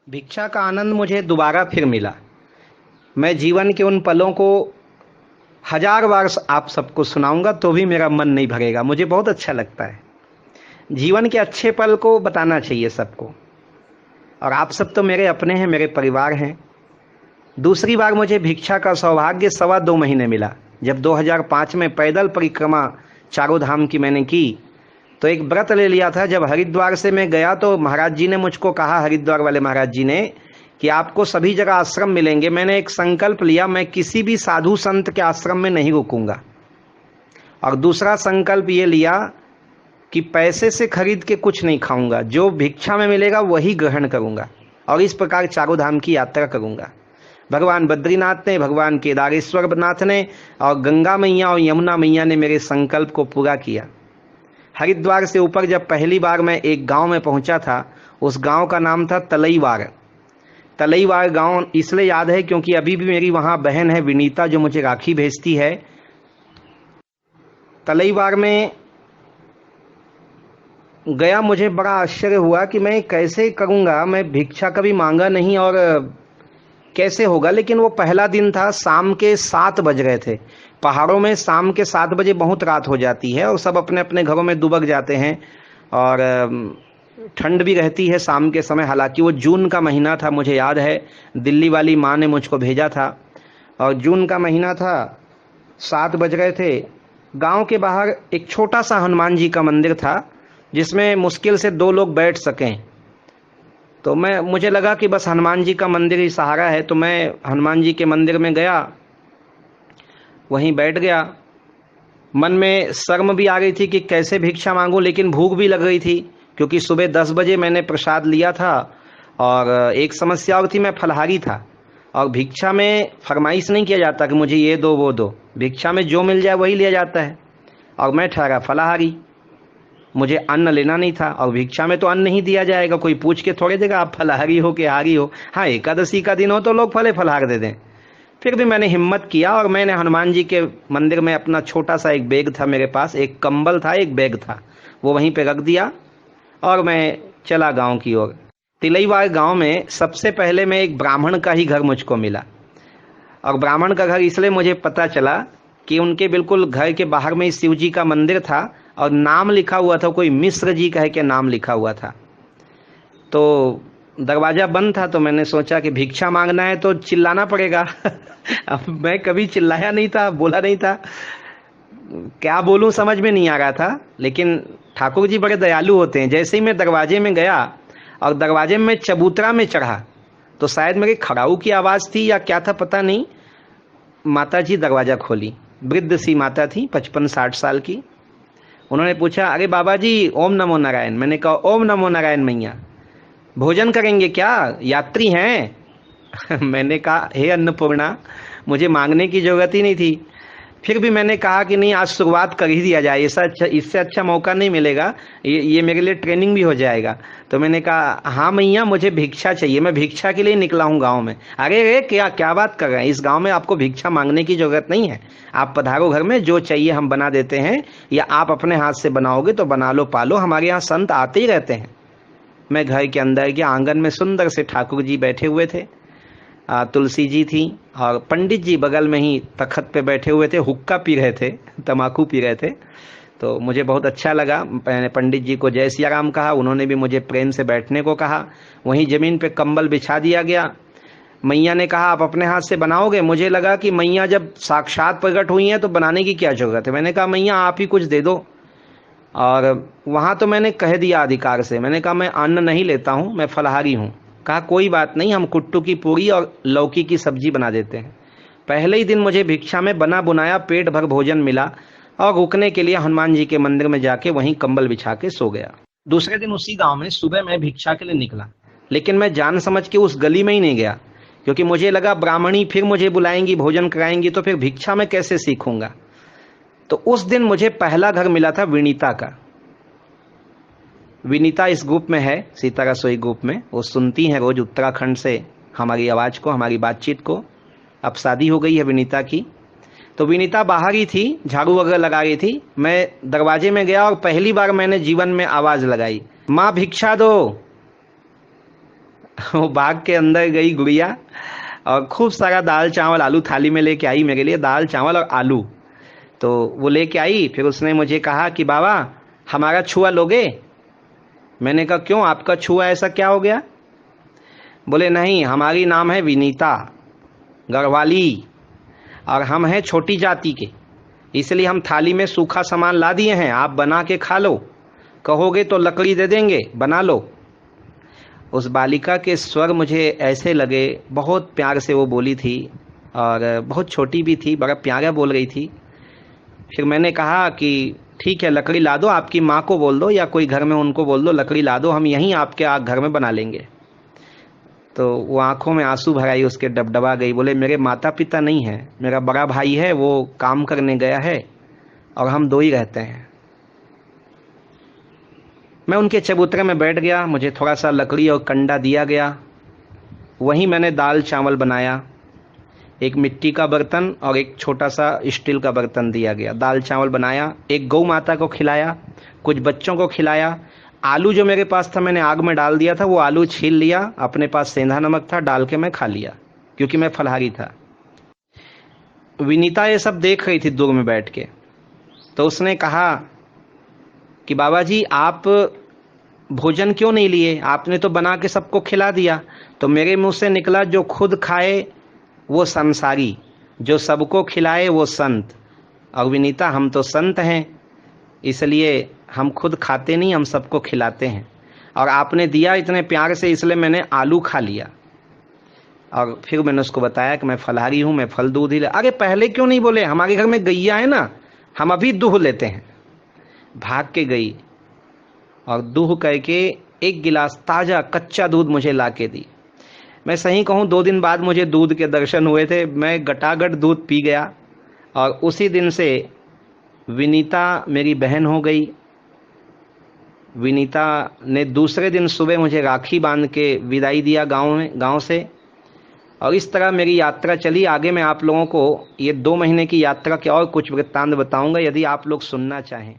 भिक्षा का आनंद मुझे दोबारा फिर मिला। मैं जीवन के उन पलों को हजार बार आप सबको सुनाऊंगा तो भी मेरा मन नहीं भरेगा। मुझे बहुत अच्छा लगता है। जीवन के अच्छे पल को बताना चाहिए सबको। और आप सब तो मेरे अपने हैं, मेरे परिवार हैं। दूसरी बार मुझे भिक्षा का सौभाग्य 2.25 महीने मिला। जब 2005 में पैदल परिक्रमा चारों धाम की मैंने की तो एक व्रत ले लिया था। जब हरिद्वार से मैं गया तो महाराज जी ने मुझको कहा, हरिद्वार वाले महाराज जी ने, कि आपको सभी जगह आश्रम मिलेंगे। मैंने एक संकल्प लिया, मैं किसी भी साधु संत के आश्रम में नहीं रुकूंगा। और दूसरा संकल्प ये लिया कि पैसे से खरीद के कुछ नहीं खाऊंगा, जो भिक्षा में मिलेगा वही ग्रहण करूंगा। और इस प्रकार चारों धाम की यात्रा करूंगा। भगवान बद्रीनाथ ने, भगवान केदारेश्वर नाथ ने और गंगा मैया और यमुना मैया ने मेरे संकल्प को पूरा किया। हरिद्वार से ऊपर जब पहली बार मैं एक गांव में पहुंचा था, उस गांव का नाम था तलईवार। तलईवार गांव इसलिए याद है क्योंकि अभी भी मेरी वहां बहन है विनीता, जो मुझे राखी भेजती है। तलईवार में गया, मुझे बड़ा आश्चर्य हुआ कि मैं कैसे करूंगा। मैं भिक्षा कभी मांगा नहीं और कैसे होगा। लेकिन वो पहला दिन था, शाम के 7 बज गए थे। पहाड़ों में शाम के 7 बजे बहुत रात हो जाती है और सब अपने अपने घरों में दुबक जाते हैं और ठंड भी रहती है शाम के समय। हालांकि वो जून का महीना था, मुझे याद है दिल्ली वाली माँ ने मुझको भेजा था और जून का महीना था। 7 बज गए थे। गांव के बाहर एक छोटा सा हनुमान जी का मंदिर था जिसमें मुश्किल से 2 लोग बैठ सकें। तो मुझे लगा कि बस हनुमान जी का मंदिर ही सहारा है, तो मैं हनुमान जी के मंदिर में गया, वहीं बैठ गया। मन में शर्म भी आ रही थी कि कैसे भिक्षा मांगूं, लेकिन भूख भी लग रही थी क्योंकि सुबह 10 बजे मैंने प्रसाद लिया था। और एक समस्या और थी, मैं फलाहारी था और भिक्षा में फरमाइश नहीं किया जाता कि मुझे ये दो वो दो। भिक्षा में जो मिल जाए वही लिया जाता है और मैं ठहरा फलाहारी। मुझे अन्न लेना नहीं था और भिक्षा में तो अन्न नहीं दिया जाएगा, कोई पूछ के थोड़े देगा आप फलाहारी हो कि हारी हो। हाँ, एकादशी का दिन हो तो लोग फले फलहार दे दें। फिर भी मैंने हिम्मत किया और मैंने हनुमान जी के मंदिर में अपना छोटा सा एक बैग था, मेरे पास एक कंबल था, एक बैग था, वो वहीं पे रख दिया और मैं चला गांव की ओर। तिलईवार गांव में सबसे पहले मैं एक ब्राह्मण का ही घर मुझको मिला। और ब्राह्मण का घर इसलिए मुझे पता चला कि उनके बिल्कुल घर के बाहर में शिव जी का मंदिर था और नाम लिखा हुआ था, कोई मिश्र जी कह के नाम लिखा हुआ था। तो दरवाजा बंद था, तो मैंने सोचा कि भिक्षा मांगना है तो चिल्लाना पड़ेगा। अब मैं कभी चिल्लाया नहीं था, बोला नहीं था, क्या बोलूं समझ में नहीं आ रहा था। लेकिन ठाकुर जी बड़े दयालु होते हैं। जैसे ही मैं दरवाजे में गया और दरवाजे में चबूतरा में चढ़ा तो शायद मेरे खड़ाऊ की आवाज़ थी या क्या था पता नहीं, माता जी दरवाज़ा खोली। वृद्ध सी माता थी, 55-60 साल की। उन्होंने पूछा, अरे बाबा जी ओम नमो नारायण। मैंने कहा ओम नमो नारायण मैया, भोजन करेंगे क्या, यात्री हैं? मैंने कहा हे अन्नपूर्णा, मुझे मांगने की जरूरत ही नहीं थी। फिर भी मैंने कहा कि नहीं, आज शुरुआत कर ही दिया जाए, इससे अच्छा मौका नहीं मिलेगा, ये मेरे लिए ट्रेनिंग भी हो जाएगा। तो मैंने कहा हाँ मैया, मुझे भिक्षा चाहिए, मैं भिक्षा के लिए निकला हूँ गांव में। अरे रे क्या बात कर रहे हैं, इस गांव में आपको भिक्षा मांगने की जरूरत नहीं है, आप पधारो घर में, जो चाहिए हम बना देते हैं, या आप अपने हाथ से बनाओगे तो बना लो पालो, हमारे यहाँ संत आते ही रहते हैं। मैं घर के अंदर गया, आंगन में सुंदर से ठाकुर जी बैठे हुए थे, तुलसी जी थी और पंडित जी बगल में ही तखत पे बैठे हुए थे, हुक्का पी रहे थे, तम्बाकू पी रहे थे। तो मुझे बहुत अच्छा लगा। मैंने पंडित जी को जय सिया राम कहा, उन्होंने भी मुझे प्रेम से बैठने को कहा। वहीं जमीन पे कंबल बिछा दिया गया। मैया ने कहा आप अपने हाथ से बनाओगे। मुझे लगा कि मैया जब साक्षात प्रकट हुई हैं तो बनाने की क्या जरूरत है। मैंने कहा मैया आप ही कुछ दे दो। और वहाँ तो मैंने कह दिया अधिकार से, मैंने कहा मैं अन्न नहीं लेता हूँ, मैं फलाहारी हूँ। कहा कोई बात नहीं, हम कुट्टू की पूरी और लौकी की सब्जी बना देते हैं। पहले ही दिन मुझे भिक्षा में बना बुनाया पेट भर भोजन मिला और रुकने के लिए हनुमान जी के मंदिर में जाके वहीं कंबल बिछा के सो गया। दूसरे दिन उसी गांव में सुबह मैं भिक्षा के लिए निकला, लेकिन मैं जान समझ के उस गली में ही नहीं गया क्योंकि मुझे लगा ब्राह्मणी फिर मुझे बुलाएंगी, भोजन कराएंगी, तो फिर भिक्षा में कैसे सीखूंगा। तो उस दिन मुझे पहला घर मिला था विनीता का। विनीता इस ग्रुप में है, सीता रसोई ग्रुप में। वो सुनती हैं रोज उत्तराखंड से हमारी आवाज़ को, हमारी बातचीत को। अब शादी हो गई है विनीता की। तो विनीता बाहर ही थी, झाड़ू वगैरह लगा रही थी। मैं दरवाजे में गया और पहली बार मैंने जीवन में आवाज़ लगाई, माँ भिक्षा दो। वो भाग के अंदर गई गुड़िया और खूब सारा दाल चावल आलू थाली में लेके आई मेरे लिए, दाल चावल और आलू। तो वो लेके आई, फिर उसने मुझे कहा कि बाबा हमारा छुआ लोगे? मैंने कहा क्यों, आपका छुआ ऐसा क्या हो गया? बोले नहीं, हमारी नाम है विनीता गढ़वाली और हम हैं छोटी जाति के, इसलिए हम थाली में सूखा सामान ला दिए हैं, आप बना के खा लो, कहोगे तो लकड़ी दे देंगे, बना लो। उस बालिका के स्वर मुझे ऐसे लगे, बहुत प्यार से वो बोली थी और बहुत छोटी भी थी, बड़ा प्यारा बोल रही थी। फिर मैंने कहा कि ठीक है लकड़ी ला दो, आपकी माँ को बोल दो या कोई घर में उनको बोल दो, लकड़ी ला दो, हम यहीं आपके घर में बना लेंगे। तो वो आंखों में आंसू भराई उसके, डबडबा गई, बोले मेरे माता पिता नहीं हैं, मेरा बड़ा भाई है वो काम करने गया है और हम दो ही रहते हैं। मैं उनके चबूतरे में बैठ गया, मुझे थोड़ा सा लकड़ी और कंडा दिया गया, वहीं मैंने दाल चावल बनाया। एक मिट्टी का बर्तन और एक छोटा सा स्टील का बर्तन दिया गया, दाल चावल बनाया, एक गौ माता को खिलाया, कुछ बच्चों को खिलाया। आलू जो मेरे पास था मैंने आग में डाल दिया था, वो आलू छील लिया, अपने पास सेंधा नमक था, डाल के मैं खा लिया क्योंकि मैं फलाहारी था। विनीता ये सब देख रही थी दूर में बैठ के, तो उसने कहा कि बाबा जी आप भोजन क्यों नहीं लिए, आपने तो बना के सबको खिला दिया। तो मेरे मुंह से निकला, जो खुद खाए वो संसारी, जो सबको खिलाए वो संत। और विनीता हम तो संत हैं, इसलिए हम खुद खाते नहीं, हम सबको खिलाते हैं, और आपने दिया इतने प्यार से इसलिए मैंने आलू खा लिया। और फिर मैंने उसको बताया कि मैं फलाहारी हूँ, मैं फल दूध ही ले। अरे पहले क्यों नहीं बोले, हमारे घर में गैया है ना, हम अभी दूध लेते हैं। भाग के गई और दूध करके एक गिलास ताज़ा कच्चा दूध मुझे ला के दी। मैं सही कहूँ 2 दिन बाद मुझे दूध के दर्शन हुए थे, मैं गटागट दूध पी गया। और उसी दिन से विनीता मेरी बहन हो गई। विनीता ने दूसरे दिन सुबह मुझे राखी बांध के विदाई दिया गांव से। और इस तरह मेरी यात्रा चली। आगे मैं आप लोगों को ये 2 महीने की यात्रा के और कुछ वृत्तांत बताऊंगा, यदि आप लोग सुनना चाहें।